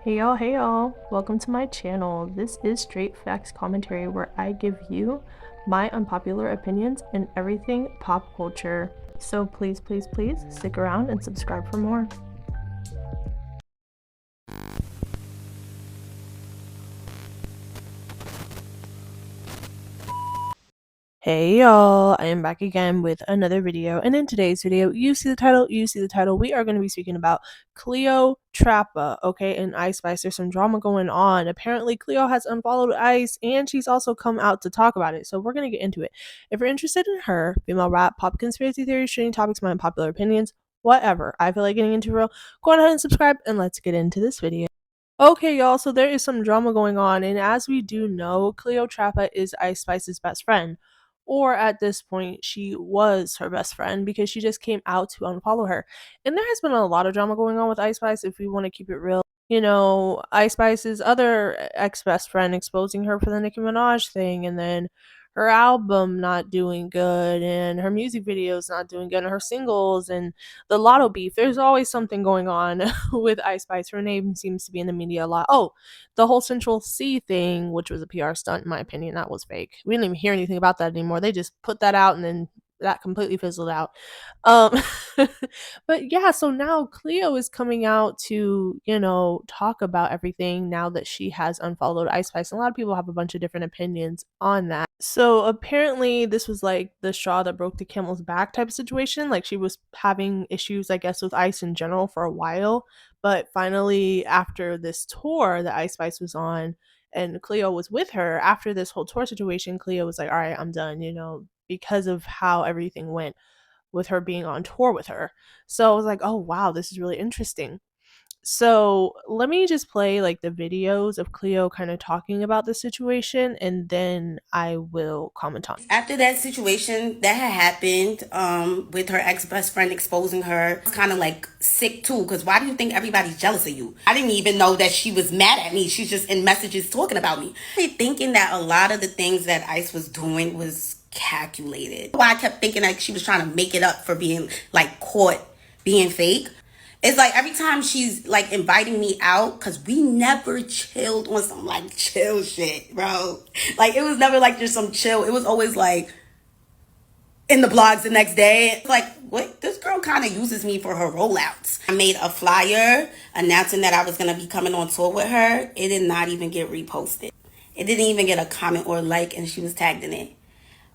Hey y'all, welcome to my channel. This is Straight Facts Commentary where I give you my unpopular opinions in everything pop culture. So please stick around and subscribe for more. Hey y'all, I am back again with another video, and in today's video, you see the title, we are going to be speaking about Cleotrapa, okay, and Ice Spice. There's some drama going on. Apparently, Cleo has unfollowed Ice, and she's also come out to talk about it, so we're going to get into it. If you're interested in her, female rap, pop conspiracy theories, trending topics, my unpopular opinions, whatever I feel like getting into real, go on ahead and subscribe, and let's get into this video. Okay, y'all, so there is some drama going on, and as we do know, Cleotrapa is Ice Spice's best friend. Or at this point, she was her best friend because she just came out to unfollow her. And there has been a lot of drama going on with Ice Spice if we want to keep it real. You know, Ice Spice's other ex best friend exposing her for the Nicki Minaj thing, and then her album not doing good, and her music videos not doing good, and her singles, and the Lotto beef. There's always something going on with Ice Spice. Her name seems to be in the media a lot. Oh, the whole Central C thing, which was a PR stunt, in my opinion, that was fake. We didn't even hear anything about that anymore. They just put that out and then that completely fizzled out. Um, but yeah, so now Cleo is coming out to, talk about everything now that she has unfollowed Ice Spice. And a lot of people have a bunch of different opinions on that. So apparently, this was like the straw that broke the camel's back type of situation. Like she was having issues, I guess, with Ice in general for a while. But finally, after this tour that Ice Spice was on, and Cleo was with her after this whole tour situation, Cleo was like, all right, I'm done, because of how everything went with her being on tour with her. So I was like, oh wow, this is really interesting. So let me just play like the videos of Cleo kind of talking about the situation, and then I will comment on it. After that situation that had happened with her ex-best friend exposing her, I was kind of like sick too, because why do you think everybody's jealous of you? I didn't even know that she was mad at me. She's just in messages talking about me. Thinking that a lot of the things that Ice was doing was calculated. Why I kept thinking like she was trying to make it up for being like caught being fake. It's like every time she's like inviting me out, because we never chilled on some like chill shit, bro. Like it was never like just some chill. It was always like in the blogs the next day. It's like, what? This girl kind of uses me for her rollouts. I made a flyer announcing that I was going to be coming on tour with her. It did not even get reposted. It didn't even get a comment or a like, and she was tagged in it.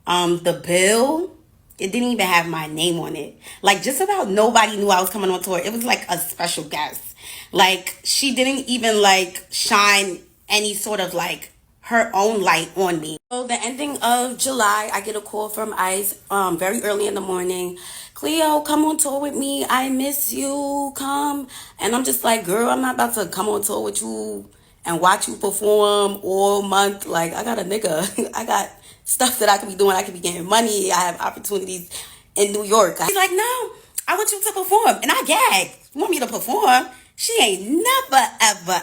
The bill, it didn't even have my name on it. Like, just about nobody knew I was coming on tour. It was like a special guest. Like, she didn't even like shine any sort of like her own light on me. So the ending of July, I get a call from Ice very early in the morning. Cleo, come on tour with me. I miss you. Come. And I'm just like, girl, I'm not about to come on tour with you and watch you perform all month. Like, I got a nigga. I got stuff that I could be doing. I could be getting money. I have opportunities in New York. He's like, no, I want you to perform. And I gagged. You want me to perform? She ain't never,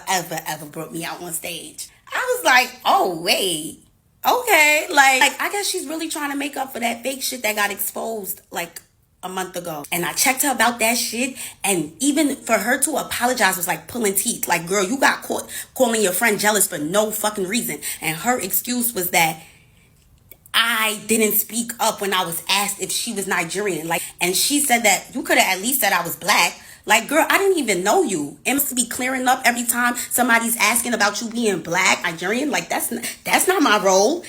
ever brought me out on stage. I was like, oh, wait. Okay. Like I guess she's really trying to make up for that fake shit that got exposed like a month ago. And I checked her about that shit, and even for her to apologize was like pulling teeth. Like, girl, you got caught calling your friend jealous for no fucking reason. And her excuse was that I didn't speak up when I was asked if she was Nigerian. Like, and she said that you could have at least said I was black. Like, girl, I didn't even know you. It must be clearing up every time somebody's asking about you being black, Nigerian. Like, that's not my role.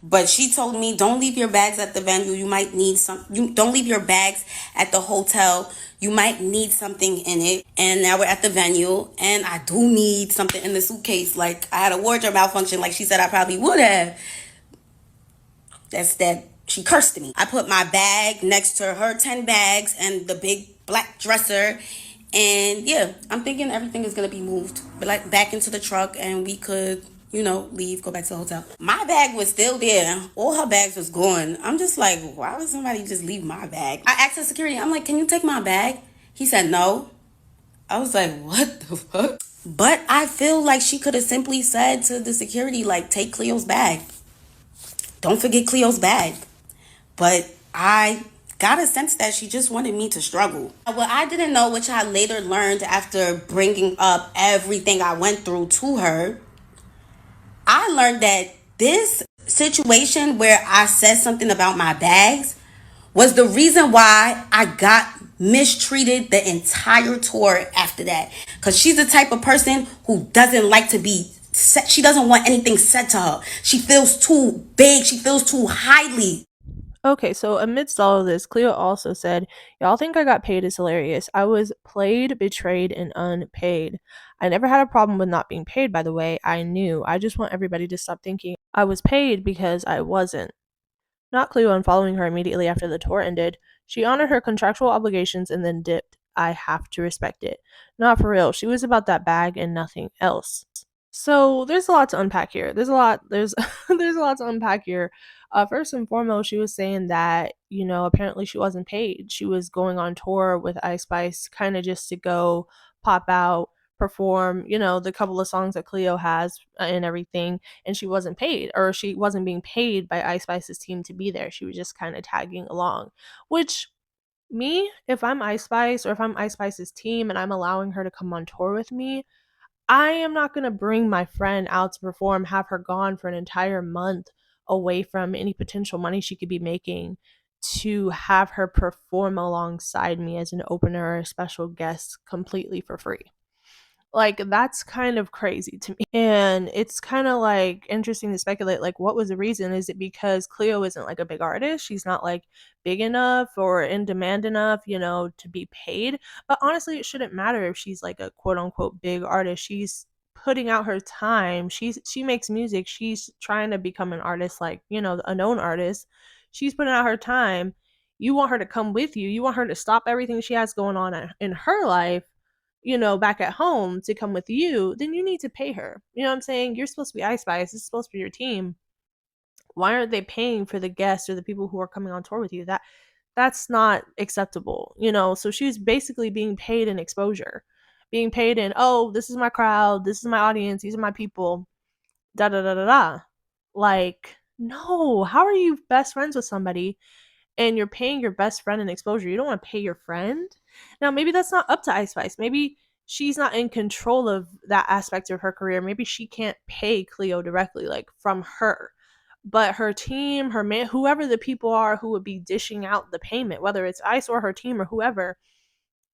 But she told me, don't leave your bags at the venue. You might need some. You don't leave your bags at the hotel. You might need something in it. And now we're at the venue, and I do need something in the suitcase. Like, I had a wardrobe malfunction, like she said I probably would have. That's that she cursed me. I put my bag next to her 10 bags and the big black dresser. And yeah, I'm thinking everything is going to be moved back into the truck, and we could, leave, go back to the hotel. My bag was still there. All her bags was gone. I'm just like, why would somebody just leave my bag? I asked the security, I'm like, can you take my bag? He said no. I was like, what the fuck? But I feel like she could have simply said to the security, like, take Cleo's bag. Don't forget Cleo's bag. But I got a sense that she just wanted me to struggle. What I didn't know, which I later learned after bringing up everything I went through to her, I learned that this situation where I said something about my bags was the reason why I got mistreated the entire tour after that. Because she's the type of person who doesn't like to be said. She doesn't want anything said to her. She feels too big. She feels too highly. Okay, so amidst all of this, Cleo also said, "Y'all think I got paid is hilarious. I was played, betrayed, and unpaid. I never had a problem with not being paid, by the way. I knew. I just want everybody to stop thinking I was paid because I wasn't." Not Cleo unfollowing her immediately after the tour ended. She honored her contractual obligations and then dipped. I have to respect it. Not for real. She was about that bag and nothing else. So there's a lot to unpack here. There's there's a lot to unpack here. First and foremost, she was saying that, apparently she wasn't paid. She was going on tour with Ice Spice kind of just to go pop out, perform, the couple of songs that Cleo has and everything, and she wasn't paid, or she wasn't being paid by Ice Spice's team to be there. She was just kind of tagging along, which me, if I'm Ice Spice or if I'm Ice Spice's team and I'm allowing her to come on tour with me, I am not going to bring my friend out to perform, have her gone for an entire month away from any potential money she could be making, to have her perform alongside me as an opener or a special guest completely for free. Like, that's kind of crazy to me. And it's kind of like interesting to speculate, like, what was the reason? Is it because Cleo isn't like a big artist? She's not like big enough or in demand enough, to be paid. But honestly, it shouldn't matter if she's like a quote unquote big artist. She's putting out her time. She makes music. She's trying to become an artist, like, a known artist. She's putting out her time. You want her to come with you. You want her to stop everything she has going on in her life, back at home, to come with you, then you need to pay her. You know what I'm saying? You're supposed to be Ice Spice. This is supposed to be your team. Why aren't they paying for the guests or the people who are coming on tour with you? That's not acceptable, So she's basically being paid in exposure, being paid in, oh, this is my crowd, this is my audience, these are my people, da da da da da. Like, no, how are you best friends with somebody and you're paying your best friend an exposure? You don't want to pay your friend. Now, maybe that's not up to Ice Spice. Maybe she's not in control of that aspect of her career. Maybe she can't pay Cleo directly, like from her. But her team, her man, whoever the people are who would be dishing out the payment, whether it's Ice or her team or whoever,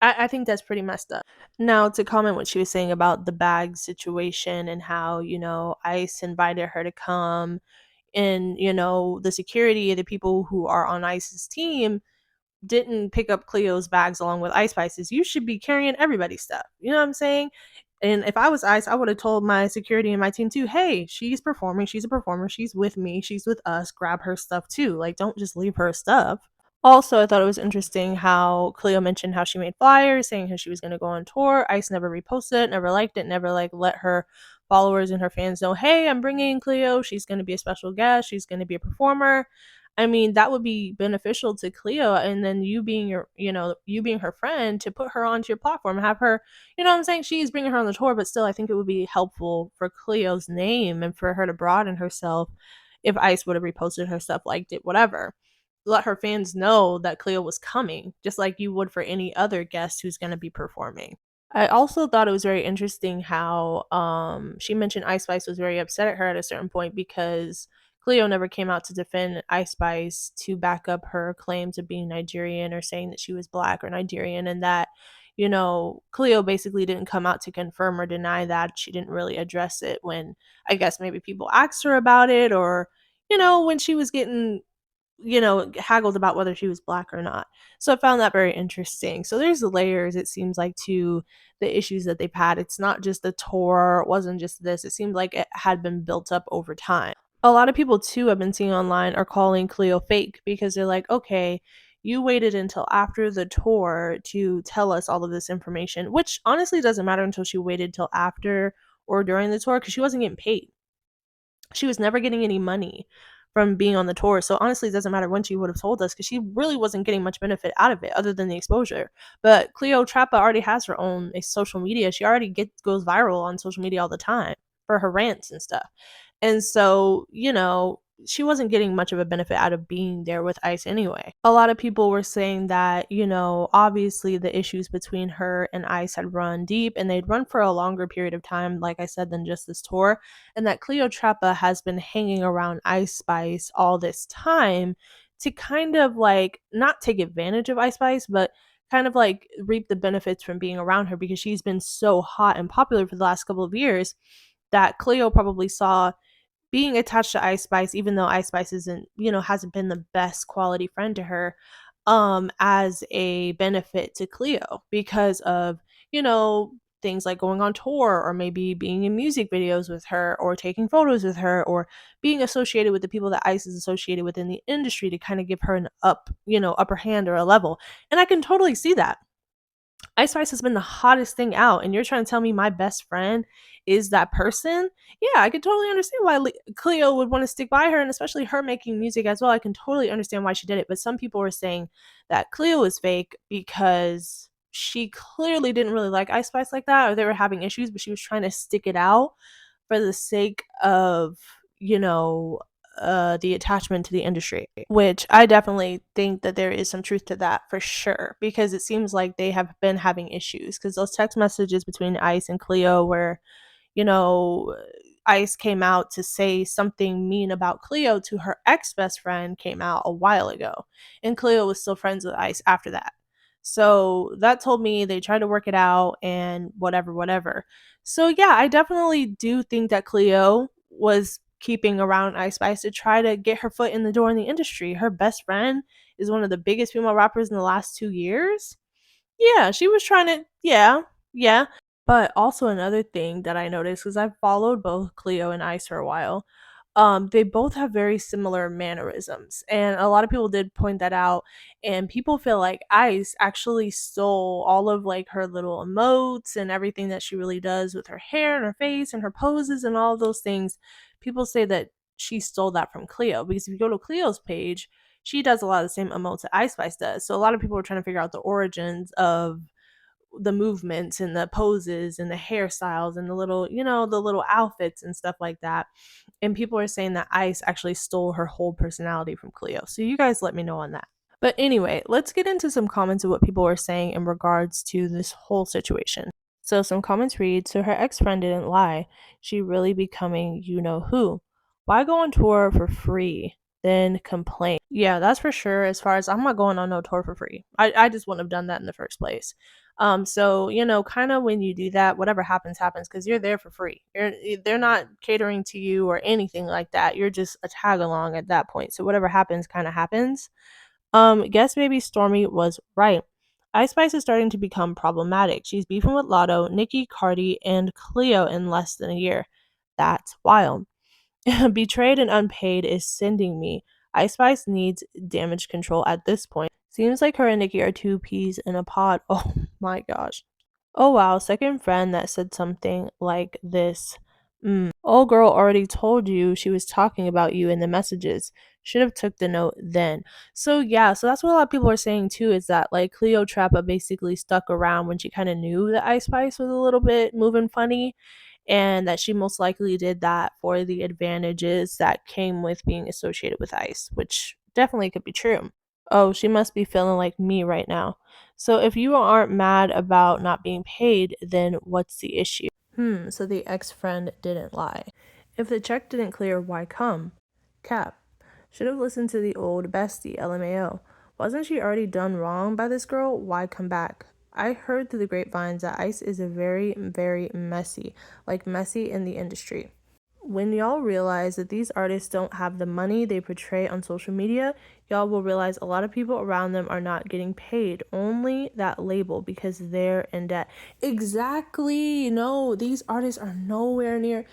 I think that's pretty messed up. Now, to comment what she was saying about the bag situation and how, Ice invited her to come, and, the security, the people who are on Ice's team didn't pick up Cleo's bags along with Ice Spice's. You should be carrying everybody's stuff. You know what I'm saying? And if I was Ice, I would have told my security and my team too, hey, she's performing, she's a performer, she's with me, she's with us, grab her stuff too. Like, don't just leave her stuff. Also, I thought it was interesting how Cleo mentioned how she made flyers saying how she was going to go on tour. Ice never reposted it, never liked it, never like let her followers and her fans know, hey, I'm bringing Cleo. She's going to be a special guest. She's going to be a performer. I mean, that would be beneficial to Cleo, and then you being you being her friend, to put her onto your platform, have her, what I'm saying? She's bringing her on the tour, but still, I think it would be helpful for Cleo's name and for her to broaden herself if Ice would have reposted her stuff, liked it, whatever. Let her fans know that Cleo was coming, just like you would for any other guest who's going to be performing. I also thought it was very interesting how she mentioned Ice Spice was very upset at her at a certain point because Cleo never came out to defend Ice Spice to back up her claims of being Nigerian or saying that she was black or Nigerian, and that, Cleo basically didn't come out to confirm or deny that. She didn't really address it when, I guess, maybe people asked her about it, or, when she was getting, haggled about whether she was black or not. So I found that very interesting. So there's layers, it seems like, to the issues that they've had. It's not just the tour, it wasn't just this. It seemed like it had been built up over time. A lot of people too I've been seeing online are calling Cleo fake because they're like, okay, you waited until after the tour to tell us all of this information, which honestly doesn't matter until she waited till after or during the tour because she wasn't getting paid. She was never getting any money from being on the tour. So honestly, it doesn't matter when she would have told us because she really wasn't getting much benefit out of it other than the exposure. But Cleotrapa already has her own social media. She already goes viral on social media all the time for her rants and stuff. And so, she wasn't getting much of a benefit out of being there with Ice anyway. A lot of people were saying that, obviously the issues between her and Ice had run deep and they'd run for a longer period of time, like I said, than just this tour, and that Cleotrapa has been hanging around Ice Spice all this time to kind of like not take advantage of Ice Spice, but kind of like reap the benefits from being around her because she's been so hot and popular for the last couple of years that Cleo probably saw being attached to Ice Spice, even though Ice Spice isn't, hasn't been the best quality friend to her, as a benefit to Cleo because of, things like going on tour or maybe being in music videos with her or taking photos with her or being associated with the people that Ice is associated with in the industry to kind of give her an upper hand or a level. And I can totally see that. Ice Spice has been the hottest thing out, and you're trying to tell me my best friend is that person? Yeah, I can totally understand why Cleo would want to stick by her, and especially her making music as well. I can totally understand why she did it. But some people were saying that Cleo was fake because she clearly didn't really like Ice Spice like that, or they were having issues, but she was trying to stick it out for the sake of, the attachment to the industry, which I definitely think that there is some truth to that for sure, because it seems like they have been having issues. Because those text messages between Ice and Cleo, where, you know, Ice came out to say something mean about Cleo to her ex best friend, came out a while ago, and Cleo was still friends with Ice after that. So that told me they tried to work it out and whatever, whatever. So yeah, I definitely do think that Cleo was keeping around Ice Spice to try to get her foot in the door in the industry. Her best friend is one of the biggest female rappers in the last 2 years. Yeah, she was trying to, yeah, yeah. But also another thing that I noticed, because I've followed both Cleo and Ice for a while, they both have very similar mannerisms, and a lot of people did point that out. And people feel like Ice actually stole all of like her little emotes and everything that she really does with her hair and her face and her poses and all of those things. People say that she stole that from Cleo because if you go to Cleo's page, she does a lot of the same emotes that Ice Spice does. So a lot of people are trying to figure out the origins of the movements and the poses and the hairstyles and the little outfits and stuff like that. And people are saying that Ice actually stole her whole personality from Cleo. So you guys let me know on that. But anyway, let's get into some comments of what people are saying in regards to this whole situation. So some comments read, so her ex-friend didn't lie. She really becoming you know who. Why go on tour for free? Then complain. Yeah, that's for sure. As far as I'm not going on no tour for free. I just wouldn't have done that in the first place. So kind of when you do that, whatever happens, happens because you're there for free. They're not catering to you or anything like that. You're just a tag along at that point. So whatever happens, kind of happens. Guess maybe Stormy was right. Ice Spice is starting to become problematic. She's beefing with Lotto, Nikki, Cardi, and Cleo in less than a year. That's wild. Betrayed and unpaid is sending me. Ice Spice needs damage control at this point. Seems like her and Nikki are two peas in a pod. Oh my gosh. Oh wow, second friend that said something like this. Old girl already told you she was talking about you in the messages. Should have took the note then. So yeah, so that's what a lot of people are saying too, is that like Cleotrapa basically stuck around when she kind of knew that Ice Spice was a little bit moving funny, and that she most likely did that for the advantages that came with being associated with Ice, which definitely could be true. Oh, she must be feeling like me right now. So if you aren't mad about not being paid, then what's the issue? So the ex friend didn't lie. If the check didn't clear, why come? Cap. Should have listened to the old bestie, LMAO. Wasn't she already done wrong by this girl? Why come back? I heard through the grapevines that Ice is a very, very messy, like messy in the industry. When y'all realize that these artists don't have the money they portray on social media, y'all will realize a lot of people around them are not getting paid, only that label because they're in debt. Exactly. No, these artists are nowhere near,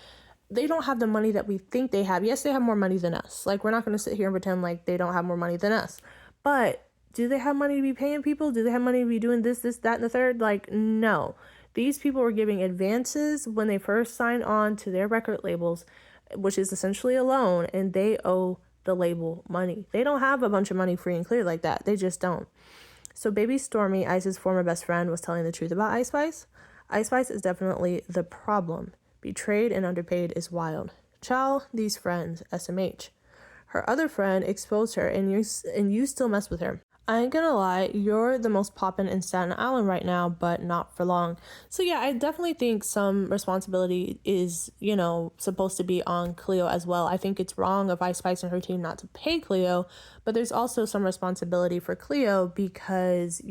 they don't have the money that we think they have. Yes, they have more money than us. Like, we're not going to sit here and pretend like they don't have more money than us. But do they have money to be paying people? Do they have money to be doing this, that, and the third? Like, no. These people were giving advances when they first signed on to their record labels, which is essentially a loan, and they owe the label money. They don't have a bunch of money free and clear like that. They just don't. So baby Stormy, Ice's former best friend, was telling the truth about Ice Spice. Ice Spice is definitely the problem. Betrayed and underpaid is wild. Chow, these friends, SMH. her other friend exposed her, and you still mess with her. I ain't gonna lie, you're the most poppin' in Staten Island right now, but not for long. So yeah, I definitely think some responsibility is, supposed to be on Cleo as well. I think it's wrong of Ice Spice and her team not to pay Cleo, but there's also some responsibility for Cleo because,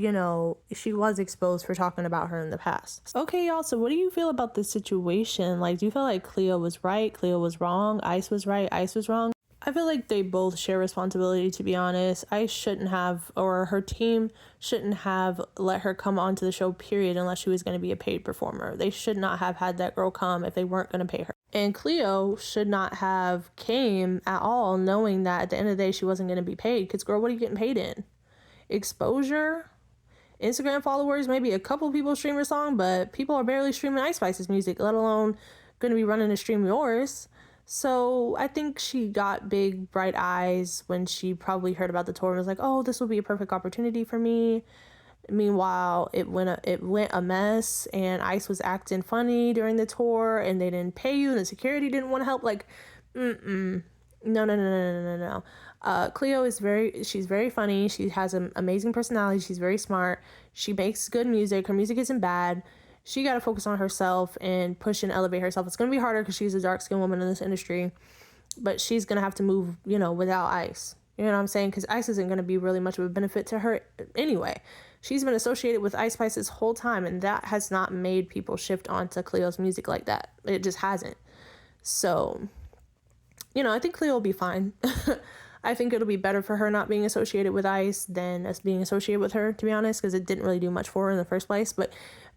she was exposed for talking about her in the past. Okay, y'all, so what do you feel about this situation? Like, do you feel like Cleo was right, Cleo was wrong, Ice was right, Ice was wrong? I feel like they both share responsibility, to be honest. I shouldn't have, or her team shouldn't have let her come onto the show, period, unless she was going to be a paid performer. They should not have had that girl come if they weren't going to pay her. And Cleo should not have came at all, knowing that at the end of the day, she wasn't going to be paid. Because, girl, what are you getting paid in? Exposure? Instagram followers? Maybe a couple people stream her song, but people are barely streaming Ice Spice's music, let alone going to be running to stream yours. So I think she got big, bright eyes when she probably heard about the tour and was like, oh, this will be a perfect opportunity for me. Meanwhile, it went a mess, and Ice was acting funny during the tour, and they didn't pay you, and the security didn't want to help. Like, no, no, no, no, no, no, no. Cleo is she's very funny. She has an amazing personality. She's very smart. She makes good music. Her music isn't bad. She got to focus on herself and push and elevate herself. It's going to be harder because she's a dark-skinned woman in this industry, but she's going to have to move, without Ice. You know what I'm saying? Because Ice isn't going to be really much of a benefit to her anyway. She's been associated with Ice Spice this whole time, and that has not made people shift onto Cleo's music like that. It just hasn't. So, I think Cleo will be fine. I think it'll be better for her not being associated with Ice than us being associated with her, to be honest, because it didn't really do much for her in the first place. But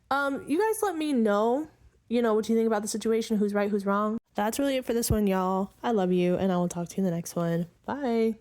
you guys let me know, what you think about the situation, who's right, who's wrong. That's really it for this one, y'all. I love you, and I will talk to you in the next one. Bye.